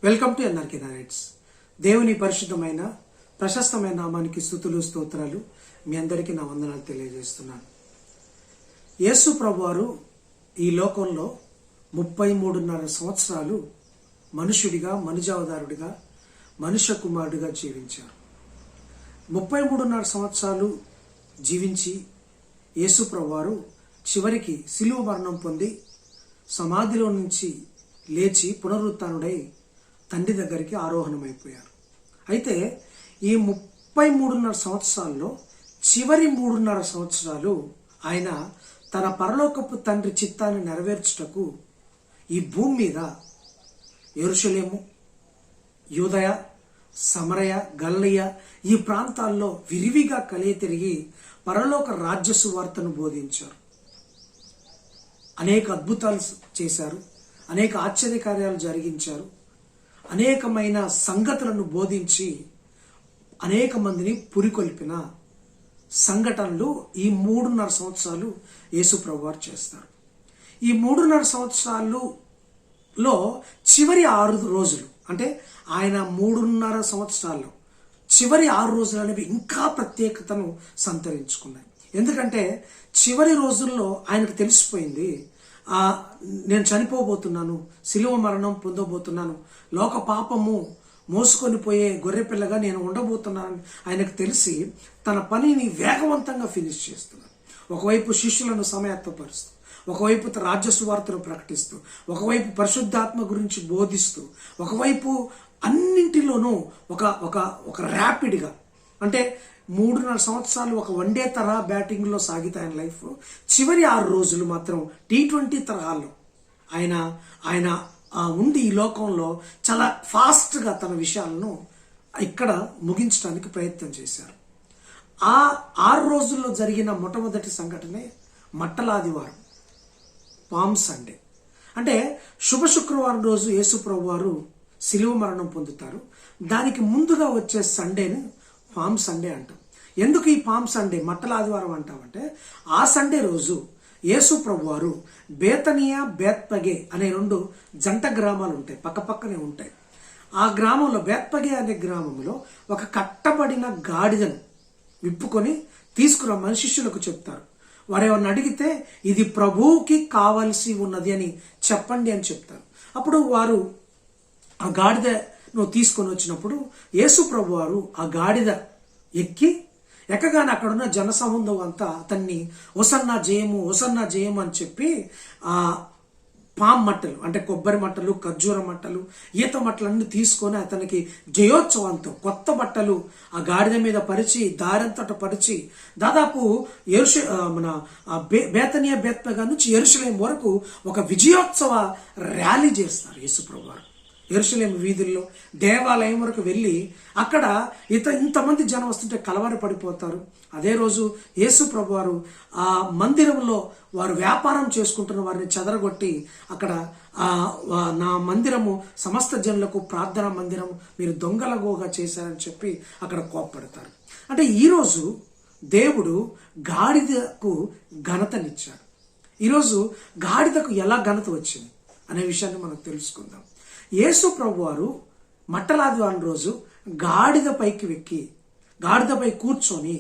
Welcome to NRK nights. దేవుని పరిశుద్ధమైన ప్రశస్తమైన నామానికి స్తుతులు స్తోత్రాలు. మీ అందరికీ నా వందనాలు తెలియజేస్తున్నాను. యేసు ప్రభువారు ఈ లోకంలో 33.5 సంవత్సరాలు మనుషుడిగా, మనుజావతారుడిగా, మనుష్య కుమారుడిగా జీవించారు. 33.5 సంవత్సరాలు జీవించి యేసు ప్రభువారు చివరికి శిలువ మరణం పొంది సమాధిలో నుంచి లేచి పునరుత్థానుడై తండ్రి దగ్గరికి ఆరోహణమైపోయారు. అయితే ఈ 33.5 సంవత్సరాల్లో చివరి 3.5 సంవత్సరాలు ఆయన తన పరలోకపు తండ్రి చిత్తాన్ని నెరవేర్చుటకు ఈ భూమి మీద యెరూషలేము, యూదయ, సమరయ, గలిలయ ఈ ప్రాంతాల్లో విరివిగా కలియ తిరిగి పరలోక రాజ్య సువార్తను బోధించారు. అనేక అద్భుతాలు చేశారు, అనేక ఆశ్చర్యకార్యాలు జరిగించారు, అనేకమైన సంగతులను బోధించి అనేక మందిని పురికొల్పిన సంఘటనలు ఈ 3.5 సంవత్సరాలు యేసు ప్రభువారు చేస్తారు. ఈ 3.5 సంవత్సరాలలో చివరి 6 రోజులు, అంటే ఆయన 3.5 సంవత్సరాల్లో చివరి 6 రోజులు అనేవి ఇంకా ప్రత్యేకతను సంతరించుకున్నాయి. ఎందుకంటే చివరి రోజుల్లో ఆయనకు తెలిసిపోయింది, నేను చనిపోబోతున్నాను, శిలువ మరణం పొందబోతున్నాను, లోక పాపము మోసుకొని పోయే గొర్రెపిల్లగా నేను ఉండబోతున్నాను ఆయనకు తెలిసి తన పనిని వేగవంతంగా ఫినిష్ చేస్తున్నాను. ఒకవైపు శిష్యులను సమాయత్తపరుస్తూ, ఒకవైపు రాజ్య సువార్తను ప్రకటిస్తూ, ఒకవైపు పరిశుద్ధాత్మ గురించి బోధిస్తూ, ఒకవైపు అన్నింటిలోనూ ఒక ఒక ఒక ర్యాపిడ్గా, అంటే 3.5 సంవత్సరాలు ఒక వన్డే తరహా బ్యాటింగ్లో సాగితే ఆయన లైఫ్, చివరి 6 రోజులు మాత్రం T20 తరహాలో ఆయన ఉండి ఈ లోకంలో చాలా ఫాస్ట్గా తన విషయాలను ఇక్కడ ముగించడానికి ప్రయత్నం చేశారు. ఆ 6 రోజుల్లో జరిగిన మొట్టమొదటి సంఘటనే మట్టలాదివారం, పామ్ సండే. అంటే శుభ శుక్రవారం రోజు యేసు ప్రభు వారు శిలువ మరణం పొందుతారు. దానికి ముందుగా వచ్చే సండేని పామ్ సండే అంటాం. ఎందుకు ఈ పామ్ సండే, మట్టల ఆదివారం అంటామంటే, ఆ సండే రోజు యేసు ప్రభు వారు బేతనియా, బేత్పగే అనే 2 జంట గ్రామాలు ఉంటాయి, పక్కపక్కనే ఉంటాయి. ఆ గ్రామంలో, బేత్పగే అనే గ్రామంలో ఒక కట్టబడిన గాడిదను విప్పుకొని తీసుకురమ్మని శిష్యులకు చెప్తారు. వారు ఎవరిని అడిగితే ఇది ప్రభువుకి కావలసి ఉన్నది అని చెప్పండి అని చెప్తారు. అప్పుడు వారు ఆ గాడిదను తీసుకొని వచ్చినప్పుడు యేసు ప్రభు వారు ఆ గాడిద ఎక్కగానే అక్కడున్న జనసమూహం అంతా అతన్ని ఒసన్నా జయము, ఒసన్నా జయము అని చెప్పి ఆ పామ్ మట్టలు, అంటే కొబ్బరి మట్టలు, ఖర్జూర మట్టలు, ఈత మట్టలన్నీ తీసుకొని అతనికి జయోత్సవంతో కొత్త బట్టలు ఆ గాడిద మీద పరిచి, దారంతట పరిచి, దాదాపు బేతనియా, బేత్పగా నుంచి యెరూషలేము వరకు ఒక విజయోత్సవ ర్యాలీ చేస్తారు యేసుప్రభు వారు. యెరూషలేము వీధుల్లో దేవాలయం వరకు వెళ్ళి అక్కడ ఇంతమంది జనం వస్తుంటే కలవర పడిపోతారు. అదే రోజు యేసు ప్రభు వారు ఆ మందిరంలో వారు వ్యాపారం చేసుకుంటున్న వారిని చెదరగొట్టి, అక్కడ నా మందిరము సమస్త జనులకు ప్రార్థనా మందిరం మీరు దొంగలగోగా చేశారని చెప్పి అక్కడ కోప్పడతారు. అంటే ఈరోజు దేవుడు గాడిదకు ఘనతనిచ్చాడు. ఈరోజు గాడిదకు ఎలా ఘనత వచ్చింది అనే విషయాన్ని మనం తెలుసుకుందాం. యేసు ప్రభు వారు మట్టలాదివారం రోజు గాడిద పైకి వెక్కి, గాడిదపై కూర్చొని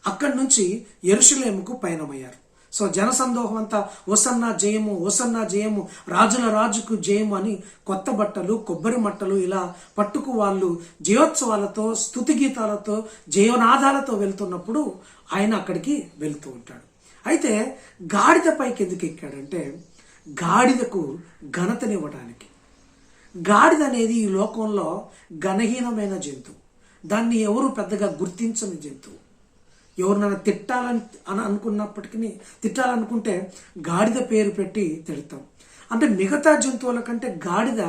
అక్కడి నుంచి యెరూషలేముకు పయనమయ్యారు. సో జనసందోహం అంతా ఒసన్నా జయము, ఒసన్నా జయము, రాజుల రాజుకు జయము అని కొత్త బట్టలు, కొబ్బరి మట్టలు ఇలా పట్టుకు వాళ్ళు జయోత్సవాలతో, స్తుతి గీతాలతో, జయోనాదాలతో వెళ్తున్నప్పుడు ఆయన అక్కడికి వెళ్తూ ఉంటాడు. అయితే గాడిద పైకి ఎందుకు ఎక్కాడంటే, గాడిదకు ఘనతనివ్వడానికి. గాడిద అనేది ఈ లోకంలో ఘనహీనమైన జంతువు. దాన్ని ఎవరు పెద్దగా గుర్తించని జంతువు. ఎవరినైనా తిట్టాలనుకుంటే గాడిద పేరు పెట్టి తిడతాం. అంటే మిగతా జంతువుల కంటే గాడిద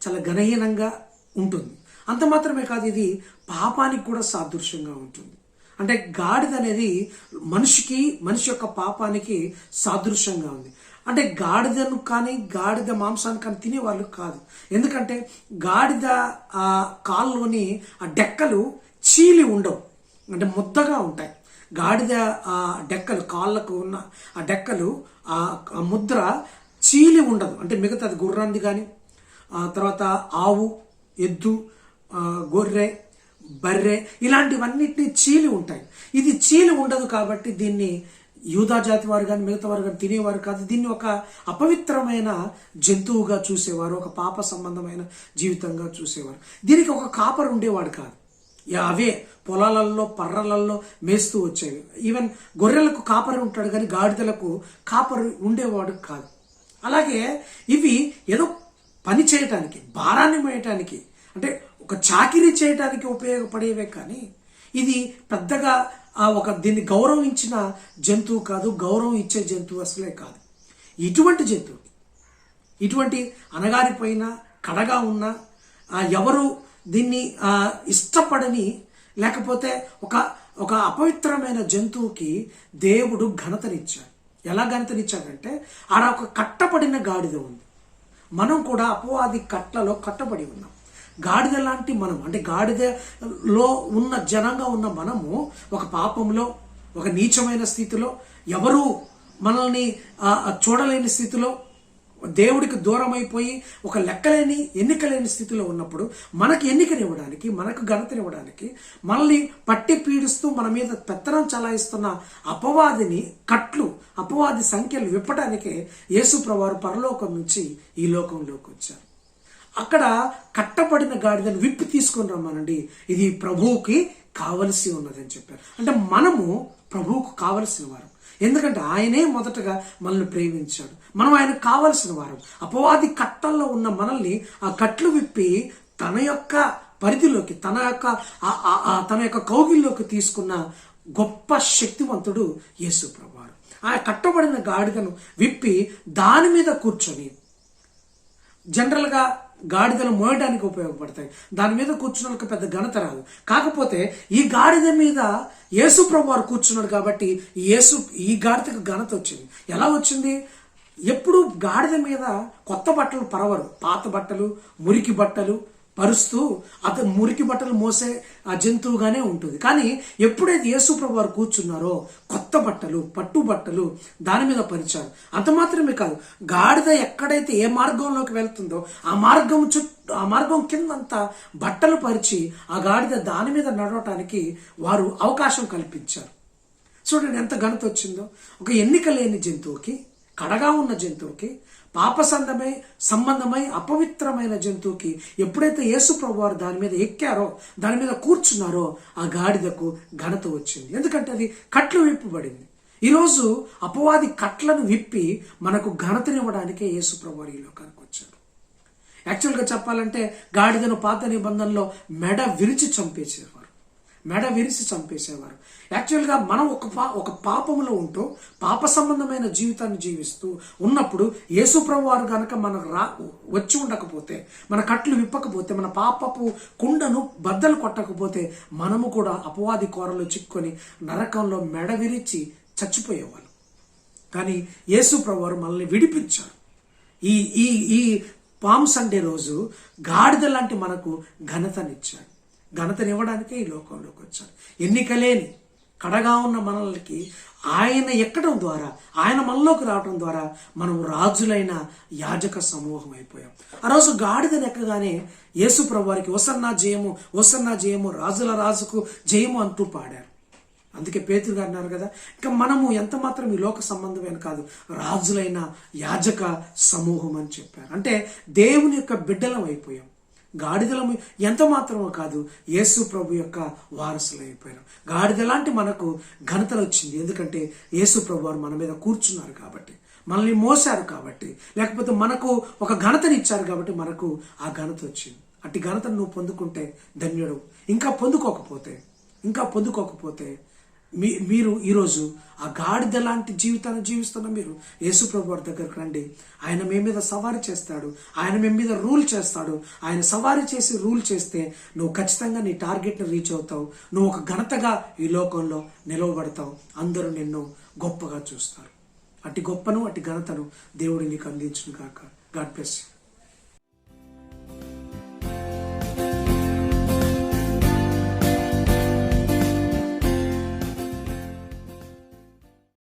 చాలా ఘనహీనంగా ఉంటుంది. అంత మాత్రమే కాదు, ఇది పాపానికి కూడా సాదృశ్యంగా ఉంటుంది. అంటే గాడిద అనేది మనిషి యొక్క పాపానికి సాదృశ్యంగా ఉంది. అంటే గాడిదను కానీ, గాడిద మాంసాన్ని కానీ తినేవాళ్ళు కాదు. ఎందుకంటే గాడిద ఆ కాల్లోని ఆ డెక్కలు చీలి ఉండవు, అంటే ముద్దగా ఉంటాయి. గాడిద ఆ డెక్కలు, కాళ్ళకు ఉన్న ఆ డెక్కలు, ఆ ముద్ర చీలి ఉండదు. అంటే మిగతాది గుర్రాంది కానీ తర్వాత ఆవు, ఎద్దు, గొర్రె, బర్రె ఇలాంటివన్నిటిని చీలి ఉంటాయి. ఇది చీలి ఉండదు కాబట్టి దీన్ని యూదా జాతి వారు కానీ మిగతా వారు కానీ తినేవారు కాదు. దీన్ని ఒక అపవిత్రమైన జంతువుగా చూసేవారు, ఒక పాప సంబంధమైన జీవితంగా చూసేవారు. దీనికి ఒక కాపరు ఉండేవాడు కాదు. అవే పొలాలలో పర్రలలో మేస్తూ వచ్చేవి. ఈవెన్ గొర్రెలకు కాపరి ఉంటాడు కానీ గాడిదలకు కాపరు ఉండేవాడు కాదు. అలాగే ఇవి ఏదో పని చేయటానికి, భారాన్ని మోయటానికి, అంటే ఒక చాకిరీ చేయటానికి ఉపయోగపడేవే కానీ ఇది పెద్దగా దీన్ని గౌరవించిన జంతువు కాదు, గౌరవం ఇచ్చే జంతువు అసలే కాదు. ఇటువంటి జంతువు, ఇటువంటి అనగారిపోయిన కడగా ఉన్న ఎవరు దీన్ని ఇష్టపడని, లేకపోతే ఒక అపవిత్రమైన జంతువుకి దేవుడు ఘనతనిచ్చాడు. ఎలా ఘనతనిచ్చాడంటే ఆడ ఒక కట్టబడిన గాడిద ఉంది. మనం కూడా అపవాది కట్లలో కట్టబడి ఉన్నాం. గాడిద లాంటి మనం, అంటే గాడిదలో ఉన్న జనంగా ఉన్న మనము ఒక పాపంలో, ఒక నీచమైన స్థితిలో, ఎవరు మనల్ని చూడలేని స్థితిలో, దేవుడికి దూరం అయిపోయి ఒక లెక్కలేని ఎన్నికలేని స్థితిలో ఉన్నప్పుడు మనకి ఎన్నికనివ్వడానికి, మనకు ఘనతనివ్వడానికి, మనల్ని పట్టి పీడిస్తూ మన మీద పెత్తనం చలాయిస్తున్న అపవాదిని అపవాది సంఖ్యలు విప్పడానికే యేసు ప్రభువు పరలోకం నుంచి ఈ లోకంలోకి వచ్చారు. అక్కడ కట్టబడిన గాడిదను విప్పి తీసుకొని రమ్మనండి, ఇది ప్రభువుకి కావలసి ఉన్నదని చెప్పారు. అంటే మనము ప్రభువుకు కావలసిన వారు. ఎందుకంటే ఆయనే మొదటగా మనల్ని ప్రేమించాడు. మనం ఆయనకు కావలసిన వారు. అపవాది కట్టల్లో ఉన్న మనల్ని ఆ కట్లు విప్పి తన యొక్క పరిధిలోకి, తన యొక్క కౌగిల్లోకి తీసుకున్న గొప్ప శక్తివంతుడు యేసు ప్రభువారు. ఆ కట్టబడిన గాడిదను విప్పి దాని మీద కూర్చొని, జనరల్గా గాడిదలు మోయడానికి ఉపయోగపడతాయి, దాని మీద కూర్చున్న పెద్ద ఘనత రాదు. కాకపోతే ఈ గాడిద మీద యేసు ప్రభువారు కూర్చున్నాడు కాబట్టి ఈ గాడిదకు ఘనత వచ్చింది. ఎలా వచ్చింది? ఎప్పుడు గాడిద మీద కొత్త బట్టలు పరవరు, పాత బట్టలు, మురికి బట్టలు పరుస్తూ అతను మురికి బట్టలు మోసే ఆ జంతువుగానే ఉంటుంది. కానీ ఎప్పుడైతే యేసు ప్రభువారు కూర్చున్నారో కొత్త బట్టలు, పట్టు బట్టలు దాని మీద పరిచారు. అంత మాత్రమే కాదు, గాడిద ఎక్కడైతే ఏ మార్గంలోకి వెళ్తుందో ఆ మార్గం కిందంతా బట్టలు పరిచి ఆ గాడిద దాని మీద నడవటానికి వారు అవకాశం కల్పించారు. చూడండి ఎంత ఘనత వచ్చిందో. ఒక ఎన్నిక లేని జంతువుకి, కడగా ఉన్న జంతువుకి, పాప సంబంధమై అపవిత్రమైన జంతువుకి ఎప్పుడైతే యేసు ప్రభువారు దాని మీద ఎక్కారో, దాని మీద కూర్చున్నారో ఆ గాడిదకు ఘనత వచ్చింది. ఎందుకంటే అది కట్లు విప్పబడింది. ఈరోజు అపవాది కట్లను విప్పి మనకు ఘనతనివ్వడానికే యేసు ప్రభువారు ఈ లోకానికి వచ్చారు. యాక్చువల్గా చెప్పాలంటే గాడిదను పాత నిబంధనలో మెడ విరిచి చంపేసేవారు. యాక్చువల్గా మనం ఒక పాపములో ఉంటూ పాప సంబంధమైన జీవితాన్ని జీవిస్తూ ఉన్నప్పుడు యేసు ప్రభువారు గనక మనకు వచ్చి ఉండకపోతే, మన కట్లు విప్పకపోతే, మన పాపపు కుండను బద్దలు కొట్టకపోతే మనము కూడా అపవాది కోరలో చిక్కుకొని నరకంలో మెడ విరిచి చచ్చిపోయేవాళ్ళు. కానీ యేసు ప్రభువారు మనల్ని విడిపించారు. ఈ పామ్ సండే రోజు గాడిద లాంటి మనకు ఘనతనిచ్చాడు. ఘనతనివ్వడానికే ఈ లోకంలోకి వచ్చాడు. ఎన్నికలేని కడగా ఉన్న మనల్ని ఆయన ఎక్కడం ద్వారా, ఆయన మనలోకి రావడం ద్వారా మనం రాజులైన యాజక సమూహం అయిపోయాం. ఆ రోజు గాడిదని ఎక్కగానే యేసు ప్రభువారికి హోసన్నా జయము, హోసన్నా జయము, రాజుల రాజుకు జయము అంటూ పాడారు. అందుకే పేతురు గారు అన్నారు కదా, ఇంకా మనము ఎంత మాత్రం ఈ లోక సంబంధమైన కాదు, రాజులైన యాజక సమూహం అని చెప్పారు. అంటే దేవుని యొక్క బిడ్డలం అయిపోయాం. గాడిదలము ఎంత మాత్రమో కాదు, యేసు ప్రభు యొక్క వారసులు అయిపోయారు. గాడిద లాంటి మనకు ఘనతలు వచ్చింది. ఎందుకంటే యేసు ప్రభు వారు మన మీద కూర్చున్నారు కాబట్టి, మనల్ని మోసారు కాబట్టి, లేకపోతే మనకు ఒక ఘనతనిచ్చారు కాబట్టి మనకు ఆ ఘనత వచ్చింది. అట్టి ఘనతను నువ్వు పొందుకుంటే ధన్యుడు. ఇంకా పొందుకోకపోతే మీరు ఈరోజు ఆ గాడిద లాంటి జీవితాన్ని జీవిస్తున్న మీరు యేసు ప్రభు వారి దగ్గరకు రండి. ఆయన మీ మీద సవారీ చేస్తాడు, ఆయన మీ మీద రూల్ చేస్తాడు. ఆయన సవారీ చేసి రూల్ చేస్తే నువ్వు ఖచ్చితంగా నీ టార్గెట్ని రీచ్ అవుతావు. నువ్వు ఒక ఘనతగా ఈ లోకంలో నిలవబడతావు. అందరూ నిన్ను గొప్పగా చూస్తారు. అట్టి గొప్పను, అట్టి ఘనతను దేవుడు నీకు అందించును గాక. God bless you.